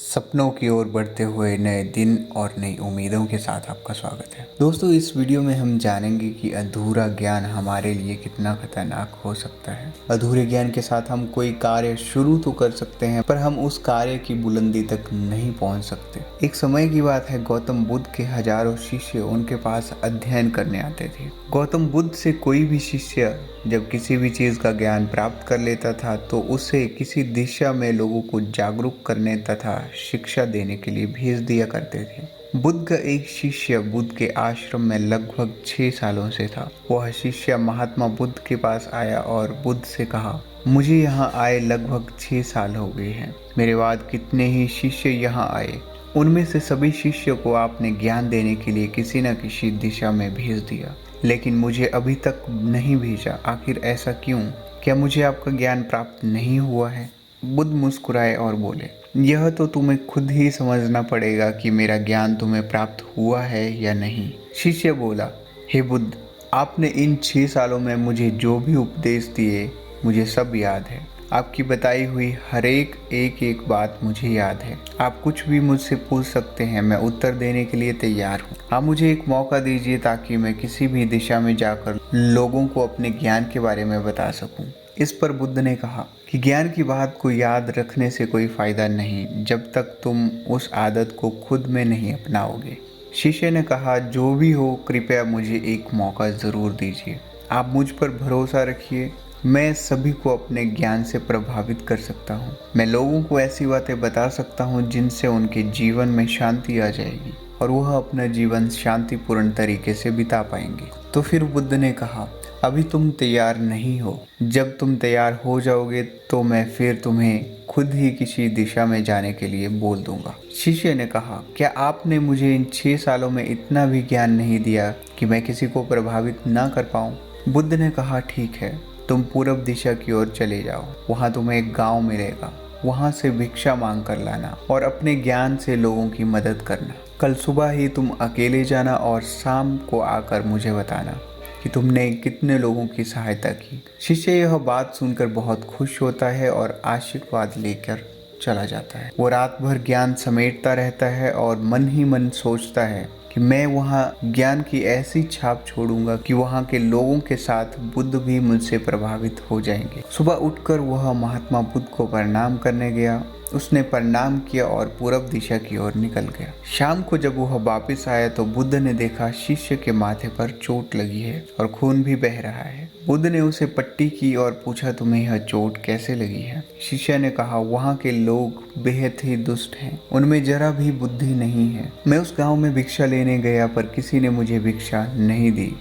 सपनों की ओर बढ़ते हुए नए दिन और नई उम्मीदों के साथ आपका स्वागत है। दोस्तों, इस वीडियो में हम जानेंगे कि अधूरा ज्ञान हमारे लिए कितना खतरनाक हो सकता है। अधूरे ज्ञान के साथ हम कोई कार्य शुरू तो कर सकते हैं, पर हम उस कार्य की बुलंदी तक नहीं पहुंच सकते। एक समय की बात है, गौतम बुद्ध के हजारों शिष्य उनके पास अध्ययन करने आते थे। गौतम बुद्ध से कोई भी शिष्य जब किसी भी चीज का ज्ञान प्राप्त कर लेता था तो उसे किसी दिशा में लोगों को जागरूक करने तथा शिक्षा देने के लिए भेज दिया करते थे। बुद्ध का एक शिष्य बुद्ध के आश्रम में लगभग 6 सालों से था। वह शिष्य महात्मा बुद्ध के पास आया और बुद्ध से कहा, मुझे यहाँ आए लगभग 6 साल हो गए हैं। मेरे बाद कितने ही शिष्य यहाँ आए, उनमें से सभी शिष्यों को आपने ज्ञान देने के लिए किसी न किसी दिशा में भेज दिया, लेकिन मुझे अभी तक नहीं भेजा। आखिर ऐसा क्यों? क्या मुझे आपका ज्ञान प्राप्त नहीं हुआ है? बुद्ध मुस्कुराए और बोले, यह तो तुम्हें खुद ही समझना पड़ेगा कि मेरा ज्ञान तुम्हें प्राप्त हुआ है या नहीं। शिष्य बोला, हे बुद्ध, आपने इन 6 सालों में मुझे जो भी उपदेश दिए मुझे सब याद है। आपकी बताई हुई हर एक बात मुझे याद है। आप कुछ भी मुझसे पूछ सकते हैं, मैं उत्तर देने के लिए तैयार हूँ। आप मुझे एक मौका दीजिए ताकि मैं किसी भी दिशा में जाकर लोगों को अपने ज्ञान के बारे में बता सकूं। इस पर बुद्ध ने कहा कि ज्ञान की बात को याद रखने से कोई फायदा नहीं जब तक तुम उस आदत को खुद में नहीं अपनाओगे। शिष्य ने कहा, जो भी हो, कृपया मुझे एक मौका जरूर दीजिए। आप मुझ पर भरोसा रखिए, मैं सभी को अपने ज्ञान से प्रभावित कर सकता हूँ। मैं लोगों को ऐसी बातें बता सकता हूँ जिनसे उनके जीवन में शांति आ जाएगी और वह अपना जीवन शांतिपूर्ण तरीके से बिता पाएंगे। तो फिर बुद्ध ने कहा, अभी तुम तैयार नहीं हो। जब तुम तैयार हो जाओगे तो मैं फिर तुम्हें खुद ही किसी दिशा में जाने के लिए बोल दूंगा। शिष्य ने कहा, क्या आपने मुझे इन 6 सालों में इतना भी ज्ञान नहीं दिया कि मैं किसी को प्रभावित ना कर पाऊं? बुद्ध ने कहा, ठीक है, तुम पूरब दिशा की ओर चले जाओ। वहां तुम्हें एक गांव मिलेगा। वहां से भिक्षा मांग कर लाना और अपने ज्ञान से लोगों की मदद करना। कल सुबह ही तुम अकेले जाना और शाम को आकर मुझे बताना कि तुमने कितने लोगों की सहायता की। शिष्य यह बात सुनकर बहुत खुश होता है और आशीर्वाद लेकर चला जाता है। वो रात भर ज्ञान समेटता रहता है और मन ही मन सोचता है कि मैं वहाँ ज्ञान की ऐसी छाप छोड़ूंगा कि वहाँ के लोगों के साथ बुद्ध भी मुझसे प्रभावित हो जाएंगे। सुबह उठकर वह महात्मा बुद्ध को प्रणाम करने गया। उसने प्रणाम किया और पूरब दिशा की ओर निकल गया। शाम को जब वह वापस आया तो बुद्ध ने देखा शिष्य के माथे पर चोट लगी है और खून भी बह रहा है। बुद्ध ने उसे पट्टी की और पूछा, तुम्हें यह चोट कैसे लगी है? शिष्य ने कहा, वहाँ के लोग बेहद ही दुष्ट हैं, उनमें जरा भी बुद्धि नहीं है। मैं उस गांव में भिक्षा लेने गया पर किसी ने मुझे भिक्षा नहीं दी,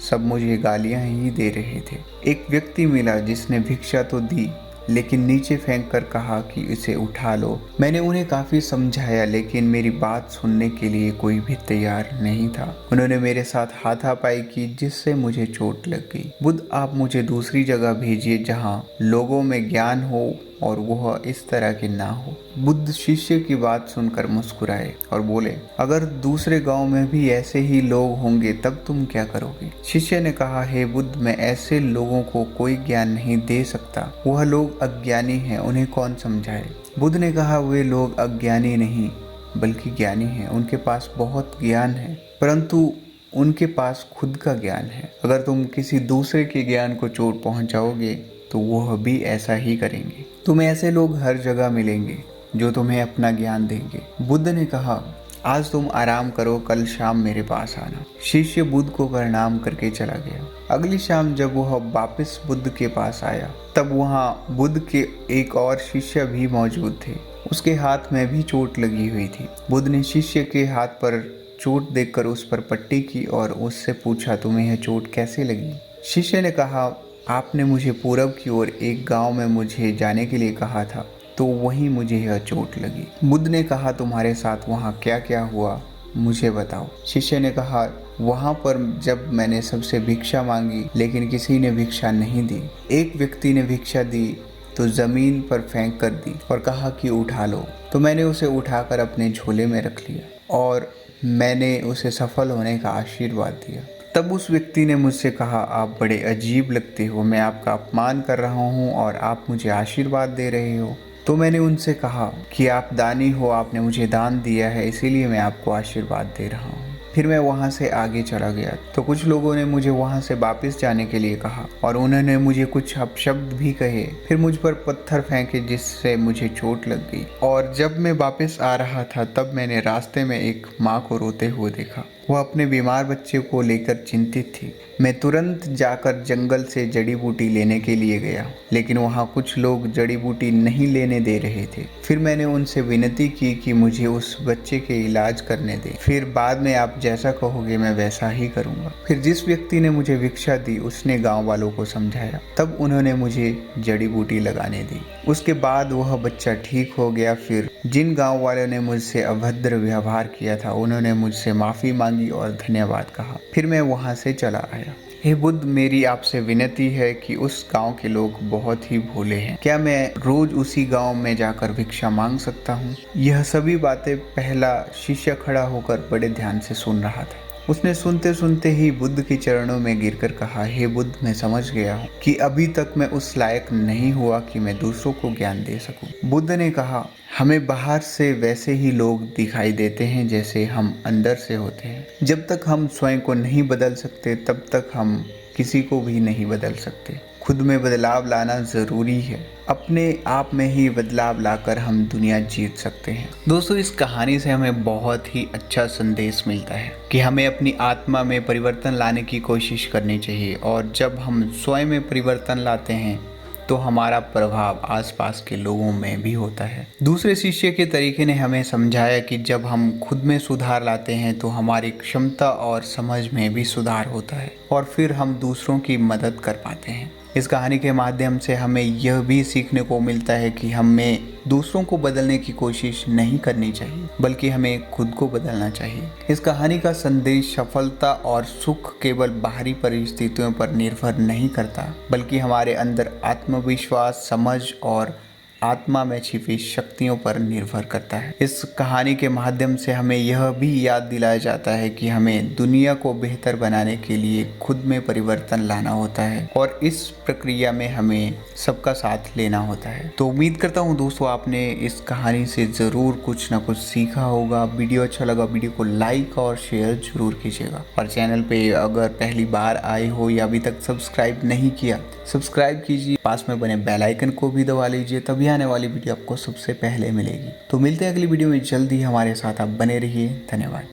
सब मुझे गालियां ही दे रहे थे। एक व्यक्ति मिला जिसने भिक्षा तो दी लेकिन नीचे फेंक कर कहा कि इसे उठा लो। मैंने उन्हें काफी समझाया लेकिन मेरी बात सुनने के लिए कोई भी तैयार नहीं था। उन्होंने मेरे साथ हाथापाई की जिससे मुझे चोट लग गई। बुद्ध, आप मुझे दूसरी जगह भेजिए जहाँ लोगों में ज्ञान हो और वह इस तरह के ना हो। बुद्ध शिष्य की बात सुनकर मुस्कुराए और बोले, अगर दूसरे गांव में भी ऐसे ही लोग होंगे तब तुम क्या करोगे? शिष्य ने कहा, हे बुद्ध, मैं ऐसे लोगों को कोई ज्ञान नहीं दे सकता। वह लोग अज्ञानी हैं, उन्हें कौन समझाए? बुद्ध ने कहा, वे लोग अज्ञानी नहीं बल्कि ज्ञानी हैं। उनके पास बहुत ज्ञान है परंतु उनके पास खुद का ज्ञान है। अगर तुम किसी दूसरे के ज्ञान को चोट पहुंचाओगे तो वह भी ऐसा ही करेंगे। तुम्हें ऐसे लोग हर जगह मिलेंगे जो तुम्हें अपना ज्ञान देंगे। बुद्ध ने कहा, आज तुम आराम करो, कल शाम मेरे पास आना। शिष्य बुद्ध को प्रणाम करके चला गया। अगली शाम जब वह वापस बुद्ध के पास आया तब वहाँ बुद्ध के एक और शिष्य भी मौजूद थे। उसके हाथ में भी चोट लगी हुई थी। बुद्ध ने शिष्य के हाथ पर चोट देखकर उस पर पट्टी की और उससे पूछा, तुम्हें यह चोट कैसे लगी? शिष्य ने कहा, आपने मुझे पूरब की ओर एक गांव में मुझे जाने के लिए कहा था तो वहीं मुझे यह चोट लगी। बुद्ध ने कहा, तुम्हारे साथ वहाँ क्या क्या हुआ मुझे बताओ। शिष्य ने कहा, वहाँ पर जब मैंने सबसे भिक्षा मांगी लेकिन किसी ने भिक्षा नहीं दी। एक व्यक्ति ने भिक्षा दी तो जमीन पर फेंक कर दी और कहा कि उठा लो। तो मैंने उसे उठाकर अपने झोले में रख लिया और मैंने उसे सफल होने का आशीर्वाद दिया। तब उस व्यक्ति ने मुझसे कहा, आप बड़े अजीब लगते हो, मैं आपका अपमान कर रहा हूँ और आप मुझे आशीर्वाद दे रहे हो। तो मैंने उनसे कहा कि आप दानी हो, आपने मुझे दान दिया है, इसीलिए मैं आपको आशीर्वाद दे रहा हूँ। फिर मैं वहाँ से आगे चला गया तो कुछ लोगों ने मुझे वहाँ से वापस जाने के लिए कहा और उन्होंने मुझे कुछ अपशब्द भी कहे। फिर मुझ पर पत्थर फेंके जिससे मुझे चोट लग गई। और जब मैं वापस आ रहा था तब मैंने रास्ते में एक माँ को रोते हुए देखा। वह अपने बीमार बच्चे को लेकर चिंतित थी। मैं तुरंत जाकर जंगल से जड़ी बूटी लेने के लिए गया, लेकिन वहाँ कुछ लोग जड़ी बूटी नहीं लेने दे रहे थे। फिर मैंने उनसे विनती की कि मुझे उस बच्चे के इलाज करने दें, फिर बाद में आप जैसा कहोगे मैं वैसा ही करूँगा। फिर जिस व्यक्ति ने मुझे भिक्षा दी उसने गाँव वालों को समझाया, तब उन्होंने मुझे जड़ी बूटी लगाने दी। उसके बाद वह बच्चा ठीक हो गया। फिर जिन गाँव वालों ने मुझसे अभद्र व्यवहार किया था उन्होंने मुझसे माफ़ी मांगी और धन्यवाद कहा। फिर मैं वहाँ से चला आया। हे बुद्ध, मेरी आपसे विनती है कि उस गांव के लोग बहुत ही भोले हैं। क्या मैं रोज उसी गांव में जाकर भिक्षा मांग सकता हूँ? यह सभी बातें पहला शिष्य खड़ा होकर बड़े ध्यान से सुन रहा था। उसने सुनते सुनते ही बुद्ध के चरणों में गिरकर कहा, हे बुद्ध, मैं समझ गया हूँ कि अभी तक मैं उस लायक नहीं हुआ कि मैं दूसरों को ज्ञान दे सकूं। बुद्ध ने कहा, हमें बाहर से वैसे ही लोग दिखाई देते हैं जैसे हम अंदर से होते हैं। जब तक हम स्वयं को नहीं बदल सकते तब तक हम किसी को भी नहीं बदल सकते। खुद में बदलाव लाना ज़रूरी है। अपने आप में ही बदलाव लाकर हम दुनिया जीत सकते हैं। दोस्तों, इस कहानी से हमें बहुत ही अच्छा संदेश मिलता है कि हमें अपनी आत्मा में परिवर्तन लाने की कोशिश करनी चाहिए, और जब हम स्वयं में परिवर्तन लाते हैं तो हमारा प्रभाव आसपास के लोगों में भी होता है। दूसरे शिष्य के तरीके ने हमें समझाया कि जब हम खुद में सुधार लाते हैं तो हमारी क्षमता और समझ में भी सुधार होता है और फिर हम दूसरों की मदद कर पाते हैं। इस कहानी के माध्यम से हमें यह भी सीखने को मिलता है कि हमें दूसरों को बदलने की कोशिश नहीं करनी चाहिए, बल्कि हमें खुद को बदलना चाहिए। इस कहानी का संदेश सफलता और सुख केवल बाहरी परिस्थितियों पर निर्भर नहीं करता, बल्कि हमारे अंदर आत्मविश्वास, समझ और आत्मा में छिपी शक्तियों पर निर्भर करता है। इस कहानी के माध्यम से हमें यह भी याद दिलाया जाता है कि हमें दुनिया को बेहतर बनाने के लिए खुद में परिवर्तन लाना होता है और इस प्रक्रिया में हमें सबका साथ लेना होता है। तो उम्मीद करता हूँ दोस्तों आपने इस कहानी से ज़रूर कुछ ना कुछ सीखा होगा। वीडियो अच्छा लगा वीडियो को लाइक और शेयर जरूर कीजिएगा, और चैनल पे अगर पहली बार आए हो या अभी तक सब्सक्राइब नहीं किया, सब्सक्राइब कीजिए। पास में बने बेल आइकन को भी दबा लीजिए, तभी आने वाली वीडियो आपको सबसे पहले मिलेगी। तो मिलते हैं अगली वीडियो में जल्दी। हमारे साथ आप बने रहिए। धन्यवाद।